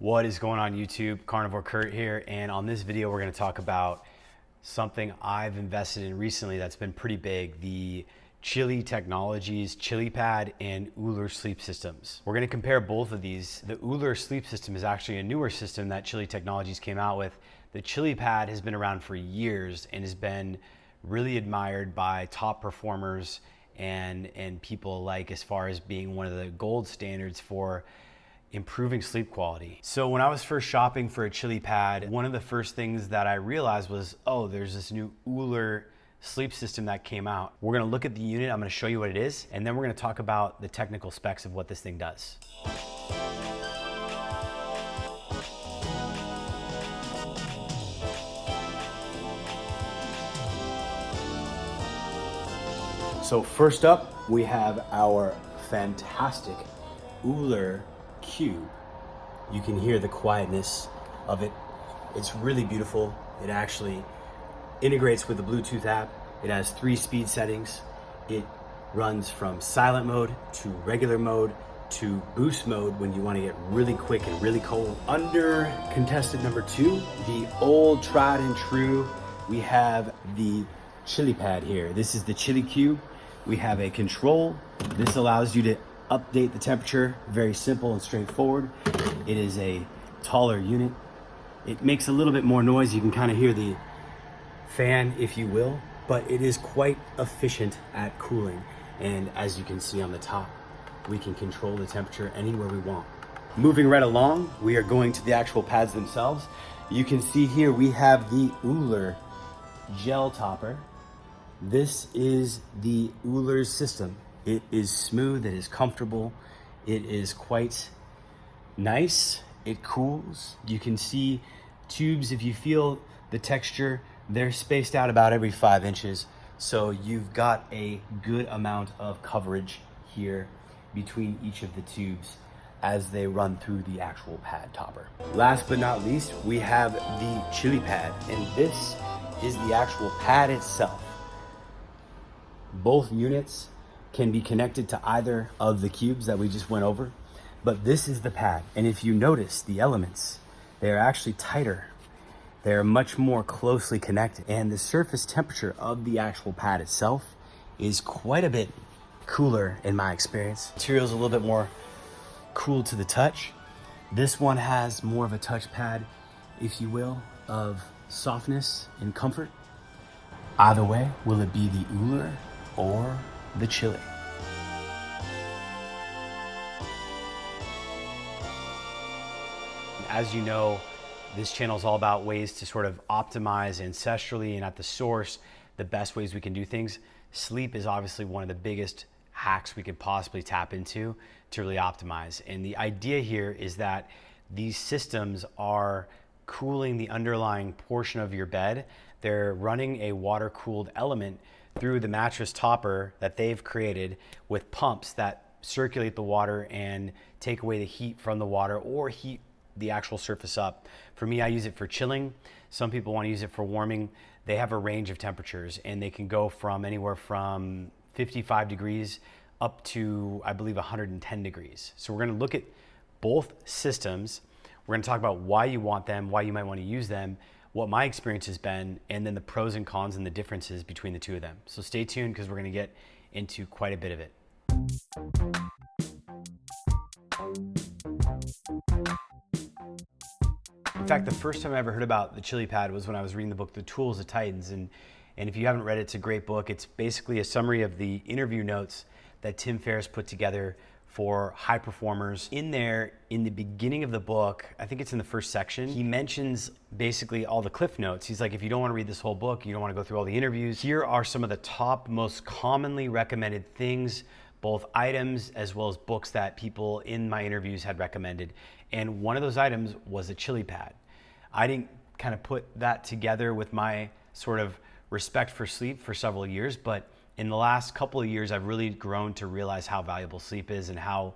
What is going on YouTube? Carnivore Kurt here, and on this video we're going to talk about something I've invested in recently that's been pretty big, the Chili Technologies ChiliPad and Ooler sleep systems. We're going to compare both of these. The Ooler sleep system is actually a newer system that Chili Technologies came out with. The ChiliPad has been around for years and has been really admired by top performers and people alike as far as being one of the gold standards for improving sleep quality. So when I was first shopping for a ChiliPad, one of the first things that I realized was, oh, there's this new Ooler sleep system that came out. We're gonna look at the unit, I'm gonna show you what it is, and then we're gonna talk about the technical specs of what this thing does. So first up, we have our fantastic Ooler Cube. You can hear the quietness of it. It's really beautiful. It actually integrates with the Bluetooth app. It has 3 speed settings. It runs from silent mode to regular mode to boost mode when you want to get really quick and really cold. Under contested number 2, the old tried and true, we have the ChiliPad here. This is the Chili Cube. We have a control. This allows you to update the temperature, very simple and straightforward. It is a taller unit. It makes a little bit more noise. You can kind of hear the fan, if you will, but it is quite efficient at cooling. And as you can see on the top, we can control the temperature anywhere we want. Moving right along, we are going to the actual pads themselves. You can see here we have the Ooler gel topper. This is the Ooler system. It is smooth, it is comfortable, it is quite nice, it cools. You can see tubes, if you feel the texture, they're spaced out about every 5 inches. So you've got a good amount of coverage here between each of the tubes as they run through the actual pad topper. Last but not least, we have the ChiliPad, and this is the actual pad itself. Both units can be connected to either of the cubes that we just went over, but this is the pad. And if you notice the elements, they are actually tighter. They are much more closely connected. And the surface temperature of the actual pad itself is quite a bit cooler in my experience. Material is a little bit more cool to the touch. This one has more of a touch pad, if you will, of softness and comfort. Either way, will it be the Ooler or the Chili? As you know, this channel is all about ways to sort of optimize ancestrally and at the source, the best ways we can do things. Sleep is obviously one of the biggest hacks we could possibly tap into to really optimize. And the idea here is that these systems are cooling the underlying portion of your bed. They're running a water-cooled element through the mattress topper that they've created with pumps that circulate the water and take away the heat from the water or heat the actual surface up. For me, I use it for chilling. Some people want to use it for warming. They have a range of temperatures and they can go from anywhere from 55 degrees up to, I believe, 110 degrees. So we're going to look at both systems. We're going to talk about why you want them, why you might want to use them, what my experience has been, and then the pros and cons and the differences between the two of them. So stay tuned because we're going to get into quite a bit of it. In fact, the first time I ever heard about the ChiliPad was when I was reading the book, The Tools of Titans. And if you haven't read it, it's a great book. It's basically a summary of the interview notes that Tim Ferriss put together for high performers. In there, in the beginning of the book, I think it's in the first section, he mentions basically all the cliff notes. He's like, if you don't want to read this whole book, you don't want to go through all the interviews, here are some of the top most commonly recommended things, both items as well as books that people in my interviews had recommended. And one of those items was a ChiliPad. I didn't kind of put that together with my sort of respect for sleep for several years, but in the last couple of years, I've really grown to realize how valuable sleep is and how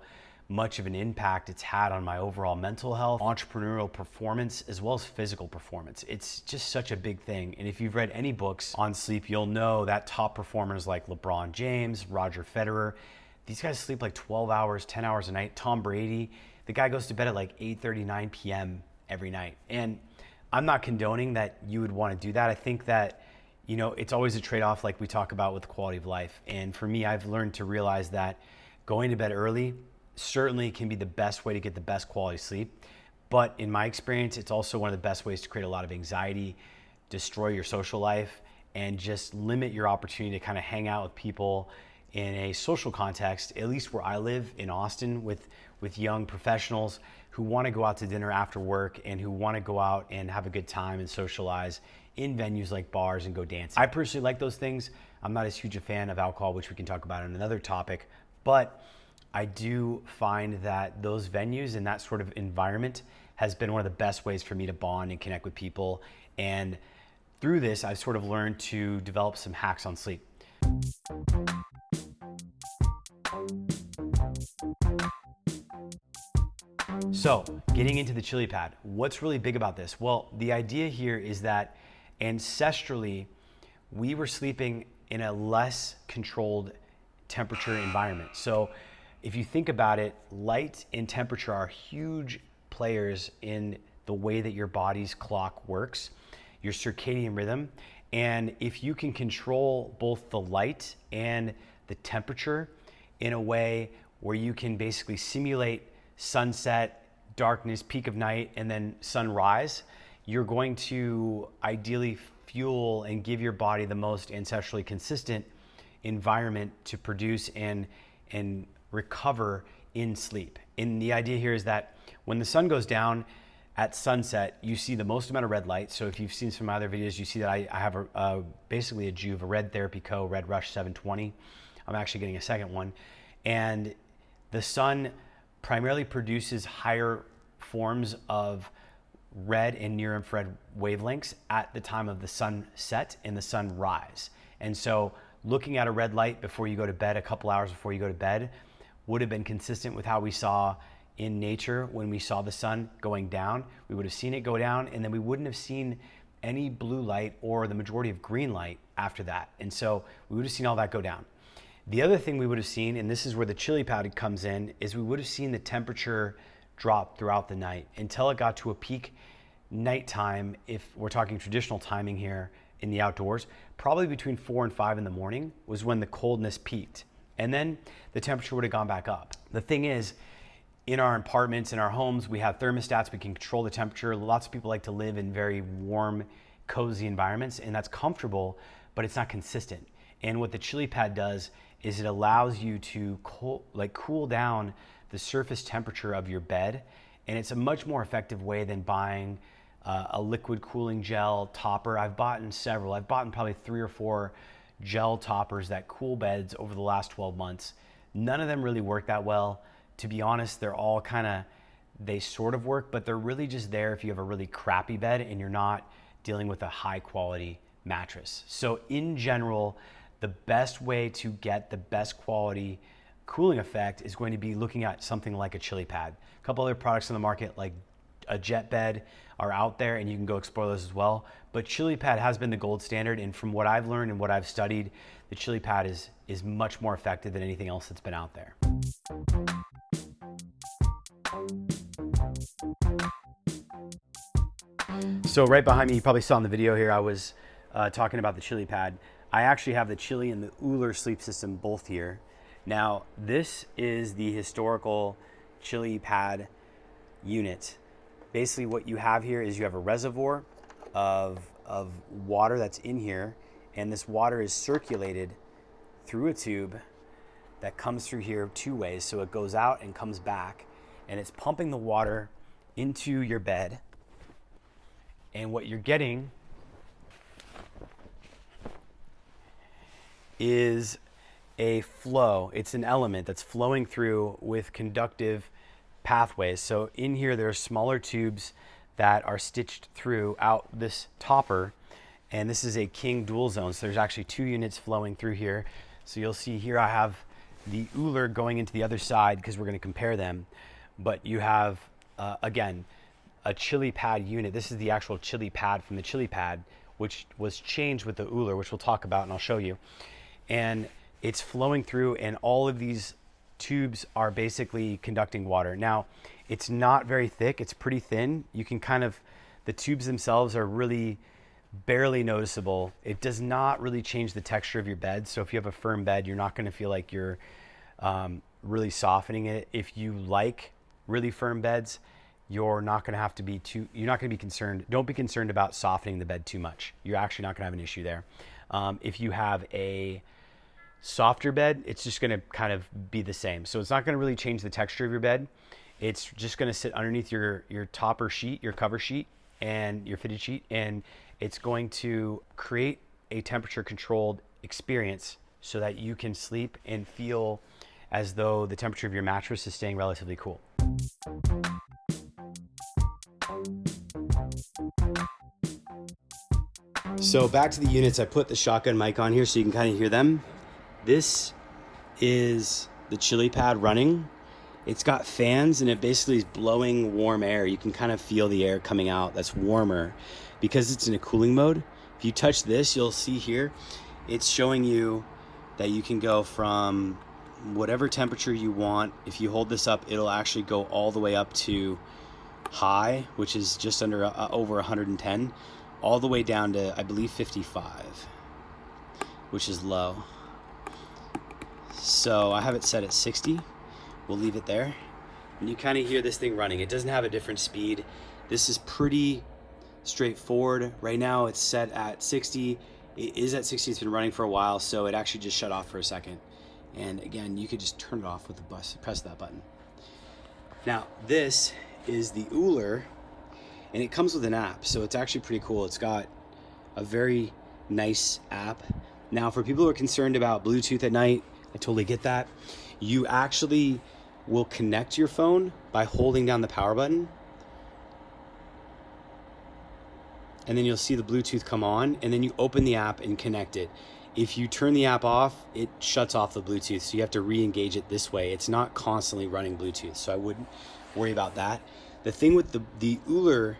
much of an impact it's had on my overall mental health, entrepreneurial performance, as well as physical performance. It's just such a big thing. And if you've read any books on sleep, you'll know that top performers like LeBron James, Roger Federer, these guys sleep like 12 hours, 10 hours a night. Tom Brady, the guy goes to bed at like 8:30, 9 p.m. every night. And I'm not condoning that you would want to do that. I think that, you know, it's always a trade-off like we talk about with quality of life. And for me, I've learned to realize that going to bed early certainly can be the best way to get the best quality sleep. But in my experience, it's also one of the best ways to create a lot of anxiety, destroy your social life, and just limit your opportunity to kind of hang out with people in a social context, at least where I live in Austin, with young professionals who want to go out to dinner after work and who want to go out and have a good time and socialize in venues like bars and go dancing. I personally like those things. I'm not as huge a fan of alcohol, which we can talk about in another topic, but I do find that those venues and that sort of environment has been one of the best ways for me to bond and connect with people. And through this, I've sort of learned to develop some hacks on sleep. So, getting into the ChiliPad, what's really big about this? Well, the idea here is that ancestrally, we were sleeping in a less controlled temperature environment. So, if you think about it, light and temperature are huge players in the way that your body's clock works, your circadian rhythm. And if you can control both the light and the temperature in a way where you can basically simulate sunset, darkness, peak of night, and then sunrise, you're going to ideally fuel and give your body the most ancestrally consistent environment to produce and recover in sleep. And the idea here is that when the sun goes down at sunset, you see the most amount of red light. So if you've seen some of my other videos, you see that I have basically a Juve, a Red Therapy Co. Red Rush 720. I'm actually getting a second one. And the sun primarily produces higher forms of red and near infrared wavelengths at the time of the sunset and the sunrise. And so looking at a red light before you go to bed, a couple hours before you go to bed, would have been consistent with how we saw in nature when we saw the sun going down. We would have seen it go down, and then we wouldn't have seen any blue light or the majority of green light after that. And so we would have seen all that go down. The other thing we would have seen, and this is where the ChiliPad comes in, is we would have seen the temperature drop throughout the night until it got to a peak nighttime, if we're talking traditional timing here in the outdoors, probably between 4 and 5 in the morning was when the coldness peaked. And then the temperature would have gone back up. The thing is, in our apartments, in our homes, we have thermostats, we can control the temperature. Lots of people like to live in very warm, cozy environments, and that's comfortable, but it's not consistent. And what the ChiliPad does is it allows you to cool down the surface temperature of your bed, and it's a much more effective way than buying a liquid cooling gel topper. I've bought several. I've bought probably 3 or 4 gel toppers that cool beds over the last 12 months. None of them really work that well. To be honest, they're all they sort of work, but they're really just there if you have a really crappy bed and you're not dealing with a high quality mattress. So in general, the best way to get the best quality cooling effect is going to be looking at something like a ChiliPad. A couple other products on the market like a jet bed are out there, and you can go explore those as well. But ChiliPad has been the gold standard, and from what I've learned and what I've studied, the ChiliPad is much more effective than anything else that's been out there. So right behind me, you probably saw in the video here, I was talking about the ChiliPad. I actually have the Chili and the Ooler sleep system both here. Now, this is the historical ChiliPad unit. Basically what you have here is you have a reservoir of water that's in here, and this water is circulated through a tube that comes through here 2 ways. So it goes out and comes back, and it's pumping the water into your bed. And what you're getting is a flow. It's an element that's flowing through with conductive pathways. So in here, there are smaller tubes that are stitched throughout this topper, and this is a king dual zone. So there's actually 2 units flowing through here. So you'll see here I have the Ooler going into the other side because we're going to compare them. But you have, again, a ChiliPad unit. This is the actual ChiliPad from the ChiliPad, which was changed with the Ooler, which we'll talk about and I'll show you. And it's flowing through, and all of these tubes are basically conducting water. Now, It's not very thick. It's pretty thin. You can kind of, the tubes themselves are really barely noticeable. It does not really change the texture of your bed. So if you have a firm bed, you're not going to feel like you're really softening it. If you like really firm beds, you're not going to have to be too, you're not going to be concerned. Don't be concerned about softening the bed too much. You're actually not going to have an issue there. If you have a softer bed, it's just going to kind of be the same. So it's not going to really change the texture of your bed. It's just going to sit underneath your topper sheet, your cover sheet, and your fitted sheet, and it's going to create a temperature controlled experience so that you can sleep and feel as though the temperature of your mattress is staying relatively cool. So back to the units, I put the shotgun mic on here so you can kind of hear them. This is the ChiliPad running. It's got fans and it basically is blowing warm air. You can kind of feel the air coming out that's warmer because it's in a cooling mode. If you touch this, you'll see here, it's showing you that you can go from whatever temperature you want. If you hold this up, it'll actually go all the way up to high, which is just under over 110, all the way down to, I believe, 55, which is low. So I have it set at 60. We'll leave it there. And you kind of hear this thing running. It doesn't have a different speed. This is pretty straightforward. Right now it's set at 60. It is at 60. It's been running for a while, so it actually just shut off for a second. And again, you could just turn it off with the press that button. Now, this is the Ooler, and it comes with an app, so it's actually pretty cool. It's got a very nice app. Now, for people who are concerned about Bluetooth at night, I totally get that. You actually will connect your phone by holding down the power button. And then you'll see the Bluetooth come on, and then you open the app and connect it. If you turn the app off, it shuts off the Bluetooth, so you have to re-engage it this way. It's not constantly running Bluetooth, so I wouldn't worry about that. The thing with the Ooler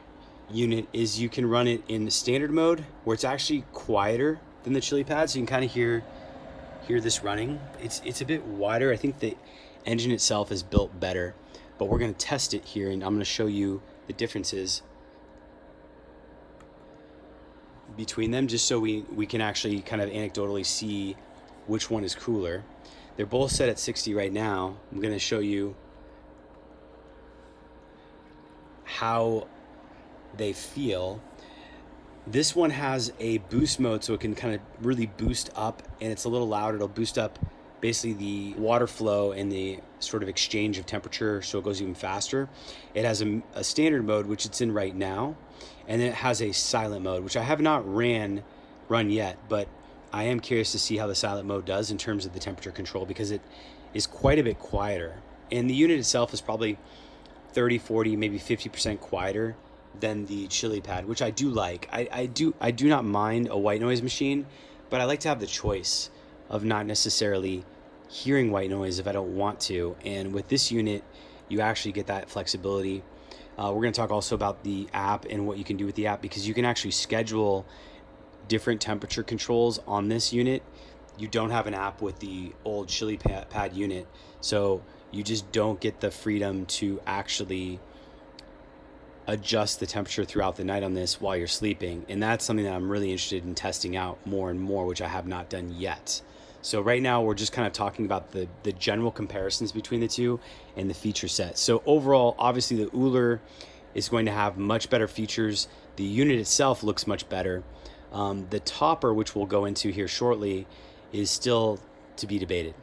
unit is you can run it in the standard mode, where it's actually quieter than the ChiliPad, so you can kind of hear this running. It's a bit wider. I think the engine itself is built better, but we're going to test it here, and I'm going to show you the differences between them, just so we can actually kind of anecdotally see which one is cooler. They're both set at 60 right now. I'm going to show you how they feel. This one has a boost mode, so it can kind of really boost up, and it's a little louder. It'll boost up basically the water flow and the sort of exchange of temperature, so it goes even faster. It has a standard mode, which it's in right now, and then it has a silent mode, which I have not run yet, but I am curious to see how the silent mode does in terms of the temperature control, because it is quite a bit quieter. And the unit itself is probably 30, 40, maybe 50% quieter than the ChiliPad, which I do like. I do not mind a white noise machine, but I like to have the choice of not necessarily hearing white noise if I don't want to. And with this unit, you actually get that flexibility. We're going to talk also about the app and what you can do with the app, because you can actually schedule different temperature controls on this unit. You don't have an app with the old ChiliPad unit, so you just don't get the freedom to actually adjust the temperature throughout the night on this while you're sleeping. And that's something that I'm really interested in testing out more and more, which I have not done yet. So right now we're just kind of talking about the general comparisons between the two and the feature set. So overall, obviously the Ooler is going to have much better features. The unit itself looks much better. The topper, which we'll go into here shortly, is still to be debated.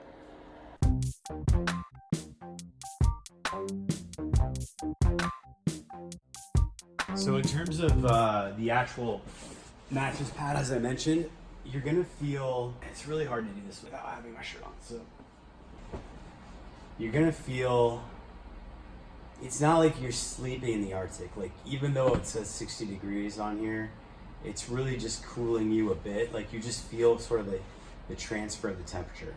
So in terms of the actual mattress pad, as I mentioned, you're gonna feel, it's really hard to do this without having my shirt on, so you're gonna feel, it's not like you're sleeping in the Arctic. Like, even though it says 60 degrees on here, it's really just cooling you a bit. Like, you just feel sort of the transfer of the temperature.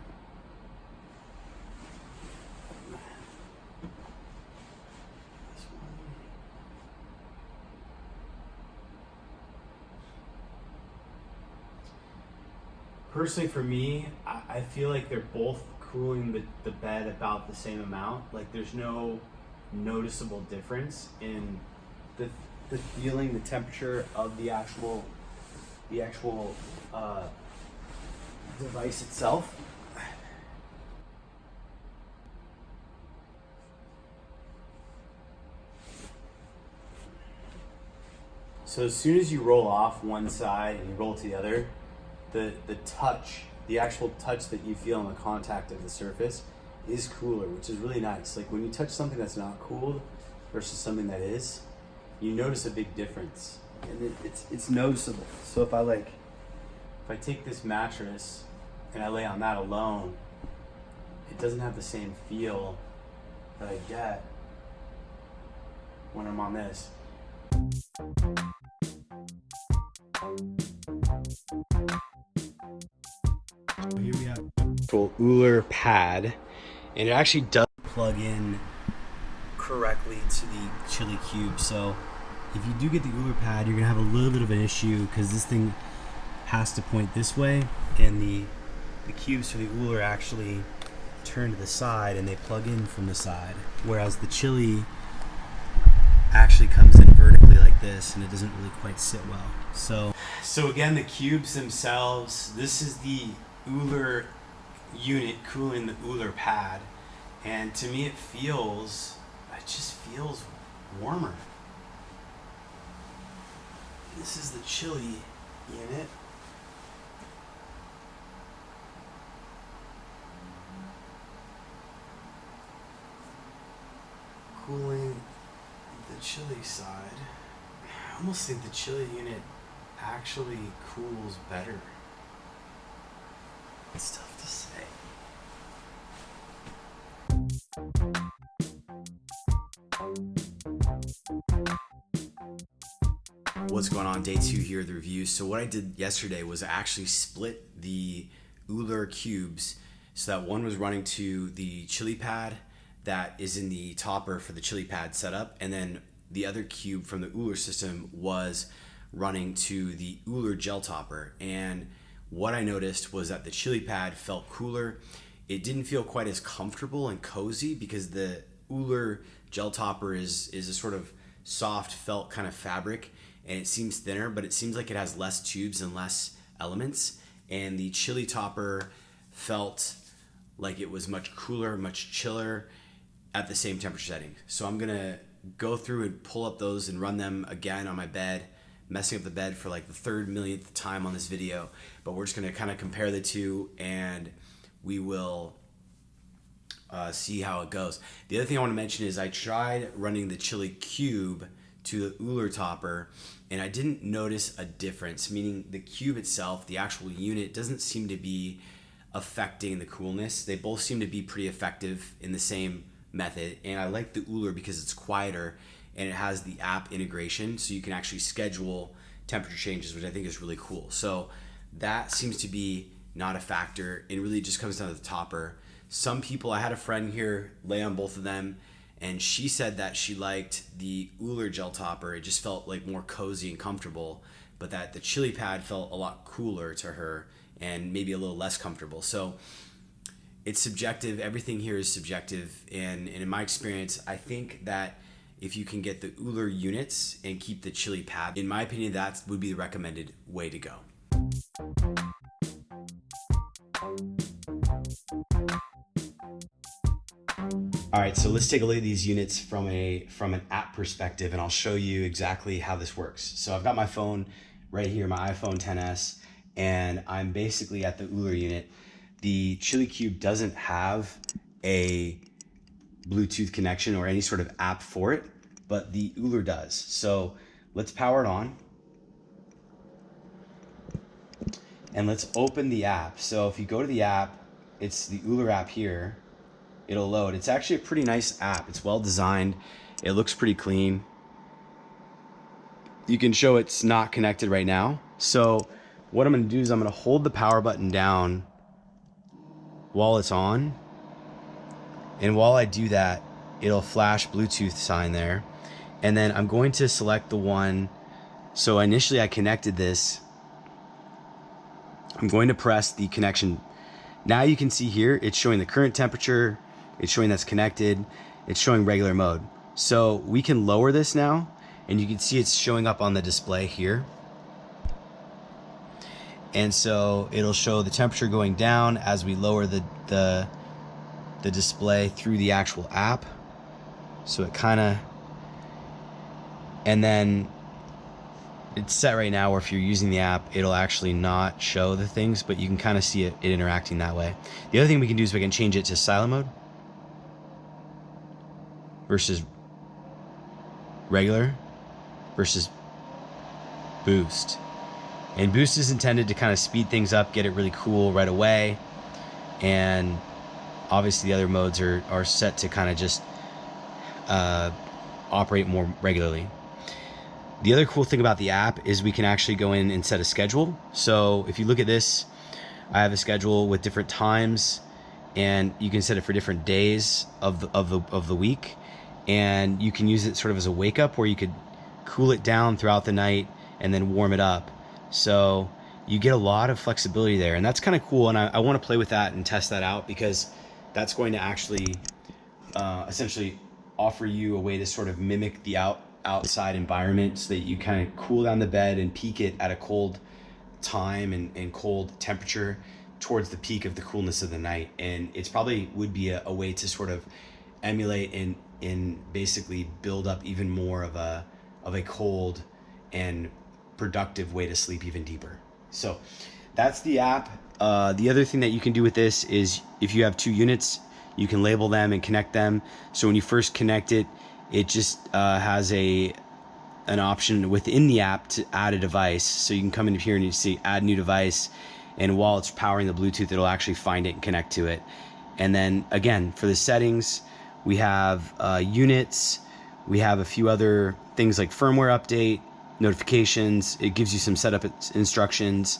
Personally, for me, I feel like they're both cooling the bed about the same amount. Like, there's no noticeable difference in the feeling, the temperature of the actual device itself. So as soon as you roll off one side and you roll to the other, the touch, the actual touch that you feel on the contact of the surface is cooler, which is really nice. Like when you touch something that's not cooled versus something that is, you notice a big difference, and it's noticeable. So if I take this mattress and I lay on that alone, it doesn't have the same feel that I get when I'm on this. Here we have full Ooler pad, and it actually does plug in correctly to the Chili Cube. So if you do get the Ooler pad, you're gonna have a little bit of an issue because this thing has to point this way, and the cubes for the Ooler actually turn to the side and they plug in from the side, whereas the Chili actually comes in vertically like this, and it doesn't really quite sit well. So again, the cubes themselves, this is the Ooler unit cooling the Ooler pad, and to me it just feels warmer. This is the Chili unit. Cooling the Chili side. I almost think the Chili unit actually cools better. It's tough to say. What's going on? Day 2 here of the review. So what I did yesterday was I actually split the Ooler cubes so that one was running to the ChiliPad that is in the topper for the ChiliPad setup, and then the other cube from the Ooler system was running to the Ooler gel topper. And what I noticed was that the ChiliPad felt cooler. It didn't feel quite as comfortable and cozy because the Ooler gel topper is a sort of soft felt kind of fabric, and it seems thinner, but it seems like it has less tubes and less elements. And the Chili topper felt like it was much cooler, much chiller at the same temperature setting. So I'm gonna go through and pull up those and run them again on my bed, messing up the bed for like the 3rd millionth time on this video. But we're just gonna kind of compare the two, and we will see how it goes. The other thing I want to mention is I tried running the Chili Cube to the Ooler topper, and I didn't notice a difference, meaning the cube itself, the actual unit, doesn't seem to be affecting the coolness. They both seem to be pretty effective in the same method, and I like the Ooler because it's quieter and it has the app integration, so you can actually schedule temperature changes, which I think is really cool. So that seems to be not a factor. It really just comes down to the topper. Some people, I had a friend here lay on both of them, and she said that she liked the Ooler gel topper. It just felt like more cozy and comfortable, but that the ChiliPad felt a lot cooler to her and maybe a little less comfortable. So it's subjective. Everything here is subjective, and in my experience, I think that if you can get the Ooler units and keep the ChiliPad, in my opinion, that would be the recommended way to go. All right, so let's take a look at these units from an app perspective, and I'll show you exactly how this works. So I've got my phone right here, my iPhone XS, and I'm basically at the Ooler unit. The Chili Cube doesn't have a Bluetooth connection or any sort of app for it, but the Ooler does. So let's power it on, and let's open the app. So if you go to the app, it's the Ooler app here. It'll load. It's actually a pretty nice app. It's well designed. It looks pretty clean. You can show it's not connected right now. So what I'm going to do is I'm going to hold the power button down while it's on. And while I do that, it'll flash Bluetooth sign there. And then I'm going to select the one. So initially I connected this. I'm going to press the connection. Now you can see here, it's showing the current temperature. It's showing that's connected. It's showing regular mode. So we can lower this now, and you can see it's showing up on the display here. And so it'll show the temperature going down as we lower the display through the actual app. So it kind of, and then it's set right now where if you're using the app, it'll actually not show the things, but you can kind of see it interacting that way. The other thing we can do is we can change it to silent mode versus regular versus boost. And boost is intended to kind of speed things up, get it really cool right away. And obviously the other modes are set to kind of just operate more regularly. The other cool thing about the app is we can actually go in and set a schedule. So if you look at this, I have a schedule with different times, and you can set it for different days of the week. And you can use it sort of as a wake up where you could cool it down throughout the night and then warm it up. So you get a lot of flexibility there, and that's kind of cool. And I want to play with that and test that out, because that's going to actually essentially offer you a way to sort of mimic the outside environment, so that you kind of cool down the bed and peak it at a cold time and cold temperature towards the peak of the coolness of the night. And it's probably would be a way to sort of emulate and basically build up even more of a cold and productive way to sleep even deeper. So that's the app. The other thing that you can do with this is, if you have two units, you can label them and connect them. So when you first connect it, it just has an option within the app to add a device. So you can come in here and you see add new device, and while it's powering the Bluetooth, it'll actually find it and connect to it. And then again, for the settings, we have units, we have a few other things like firmware update, notifications. It gives you some setup instructions.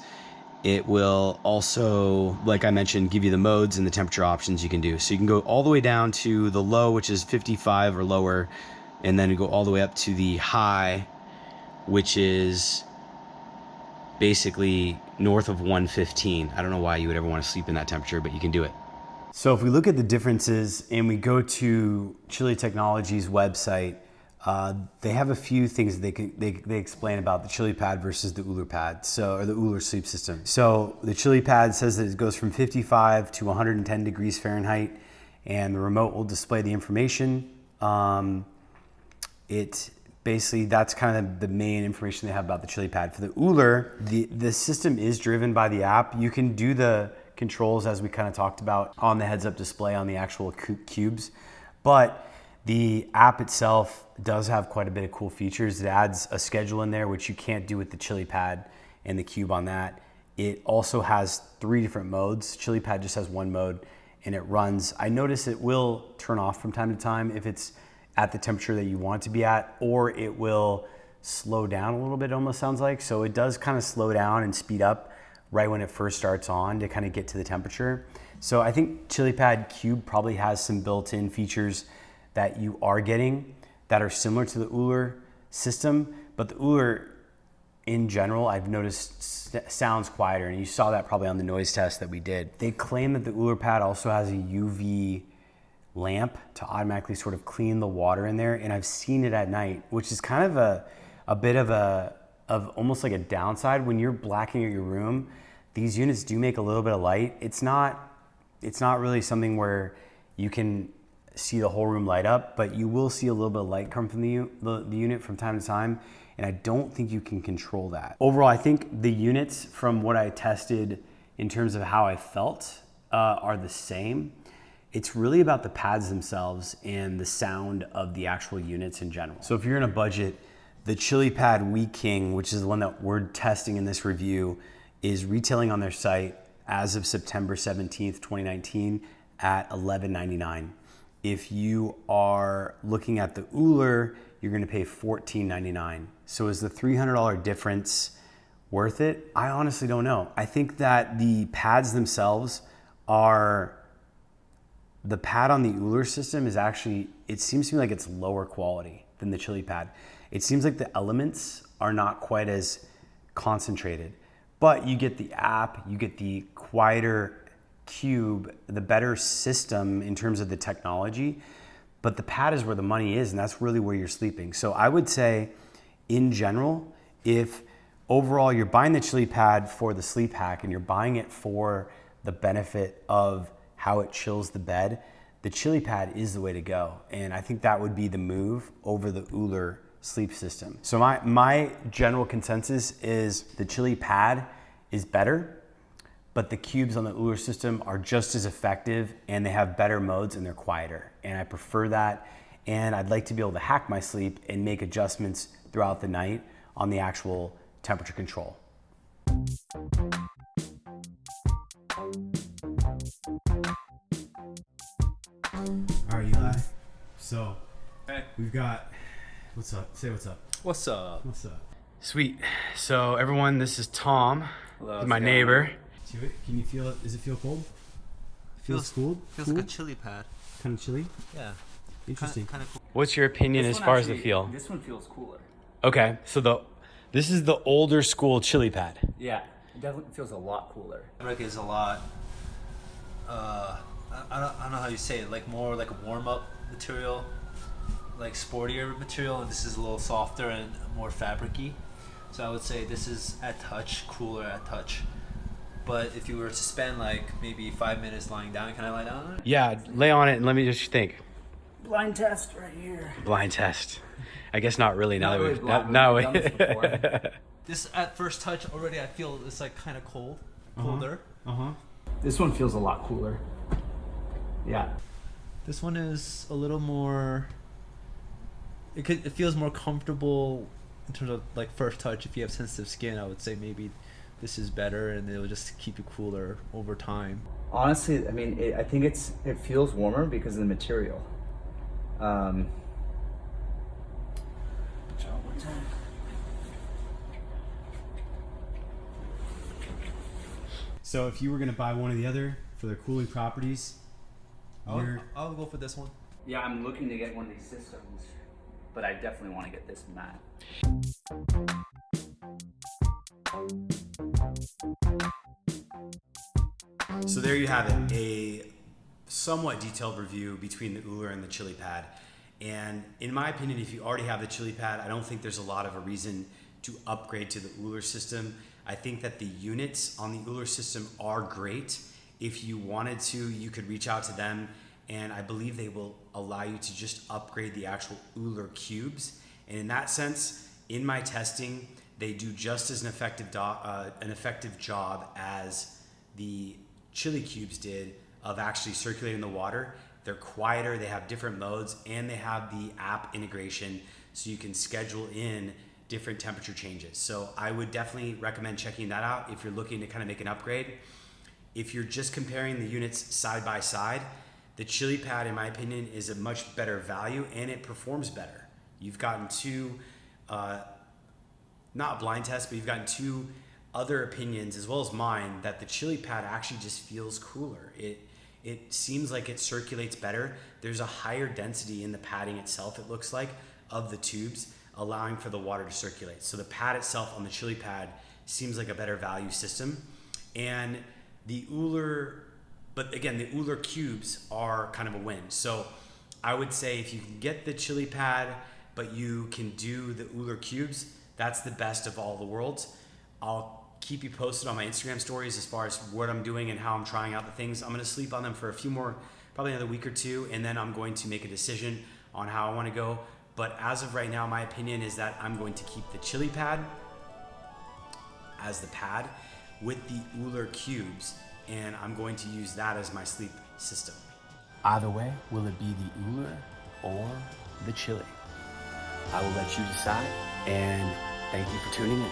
It will also, like I mentioned, give you the modes and the temperature options you can do. So you can go all the way down to the low, which is 55 or lower, and then you go all the way up to the high, which is basically north of 115. I don't know why you would ever want to sleep in that temperature, but you can do it. So if we look at the differences and we go to Chili Technologies' website, they have a few things they explain about the ChiliPad versus the Ooler pad, or the Ooler sleep system. So the ChiliPad says that it goes from 55 to 110 degrees Fahrenheit, and the remote will display the information. Basically, that's kind of the main information they have about the ChiliPad. For the Ooler, the system is driven by the app. You can do the controls, as we kind of talked about, on the heads-up display on the actual cubes, but the app itself does have quite a bit of cool features. It adds a schedule in there, which you can't do with the ChiliPad and the cube on that. It also has 3 different modes. ChiliPad just has one mode, and it runs. I notice it will turn off from time to time if it's at the temperature that you want it to be at, or it will slow down a little bit, it almost sounds like. So it does kind of slow down and speed up right when it first starts on to kind of get to the temperature. So I think ChiliPad Cube probably has some built-in features that you are getting that are similar to the Ooler system, but the Ooler in general, I've noticed sounds quieter, and you saw that probably on the noise test that we did. They claim that the Ooler pad also has a UV lamp to automatically sort of clean the water in there, and I've seen it at night, which is kind of a bit of almost like a downside. When you're blacking out your room, these units do make a little bit of light. It's not really something where you can see the whole room light up, but you will see a little bit of light come from the unit from time to time, and I don't think you can control that. Overall, I think the units, from what I tested in terms of how I felt, are the same. It's really about the pads themselves and the sound of the actual units in general. So if you're in a budget, the ChiliPad We King, which is the one that we're testing in this review, is retailing on their site as of September 17th, 2019 at $11.99. If you are looking at the Ooler, you're gonna pay $14.99. So is the $300 difference worth it? I honestly don't know. I think that the pads themselves the pad on the Ooler system is actually, it seems to me like it's lower quality than the ChiliPad. It seems like the elements are not quite as concentrated, but you get the app, you get the quieter cube, the better system in terms of the technology. but the pad is where the money is, and that's really where you're sleeping. So I would say, in general, if overall you're buying the ChiliPad for the sleep hack and you're buying it for the benefit of how it chills the bed, the ChiliPad is the way to go. And I think that would be the move over the Ooler sleep system. So my general consensus is the ChiliPad is better, but the cubes on the Ooler system are just as effective, and they have better modes and they're quieter. And I prefer that. And I'd like to be able to hack my sleep and make adjustments throughout the night on the actual temperature control. All right, Eli. So we've got, what's up? Say what's up. What's up? What's up? Sweet. So everyone, this is Tom. Hello. He's my neighbor. Can you feel it? Does it feel cold? Feels cold? Feels like a ChiliPad. Kind of chilly? Yeah. Interesting. Kind of cool. What's your opinion as far as the feel? This one feels cooler. Okay, so this is the older school ChiliPad. Yeah, it definitely feels a lot cooler. Fabric is a lot, I don't know how you say it, like more like a warm-up material, like sportier material, and this is a little softer and more fabric-y. So I would say this is at touch, cooler at touch. But if you were to spend like maybe 5 minutes lying down, can I lie down on it? Yeah, lay on it and let me just think. Blind test right here. Blind test. I guess not really. Now Not that really we've blind, we've done this before. This at first touch already, I feel it's like kind of colder. This one feels a lot cooler. Yeah. This one is a little more. It feels more comfortable in terms of like first touch. If you have sensitive skin, I would say maybe this is better, and it'll just keep you cooler over time. Honestly, I mean, I think it feels warmer because of the material. So if you were going to buy one or the other for their cooling properties, I'll go for this one. Yeah, I'm looking to get one of these systems, but I definitely want to get this mat. So there you have it, a somewhat detailed review between the Ooler and the ChiliPad. And in my opinion, if you already have the ChiliPad, I don't think there's a lot of a reason to upgrade to the Ooler system. I think that the units on the Ooler system are great. If you wanted to, you could reach out to them, and I believe they will allow you to just upgrade the actual Ooler cubes. And in that sense, in my testing, they do just as an effective job as the Chili cubes did of actually circulating the water. They're quieter, they have different modes, and they have the app integration so you can schedule in different temperature changes. So I would definitely recommend checking that out if you're looking to kind of make an upgrade. If you're just comparing the units side by side, the ChiliPad, in my opinion, is a much better value, and it performs better. You've gotten two, not blind tests, but you've gotten two other opinions, as well as mine, that the ChiliPad actually just feels cooler. It seems like it circulates better. There's a higher density in the padding itself, it looks like, of the tubes, allowing for the water to circulate. So the pad itself on the ChiliPad seems like a better value system. And the Ooler, but again, the Ooler cubes are kind of a win. So I would say if you can get the ChiliPad, but you can do the Ooler cubes, that's the best of all the worlds. I'll keep you posted on my Instagram stories as far as what I'm doing and how I'm trying out the things. I'm gonna sleep on them for a few more, probably another week or two, and then I'm going to make a decision on how I wanna go. But as of right now, my opinion is that I'm going to keep the ChiliPad as the pad with the Ooler cubes, and I'm going to use that as my sleep system. Either way, will it be the Ooler or the Chili? I will let you decide, and thank you for tuning in.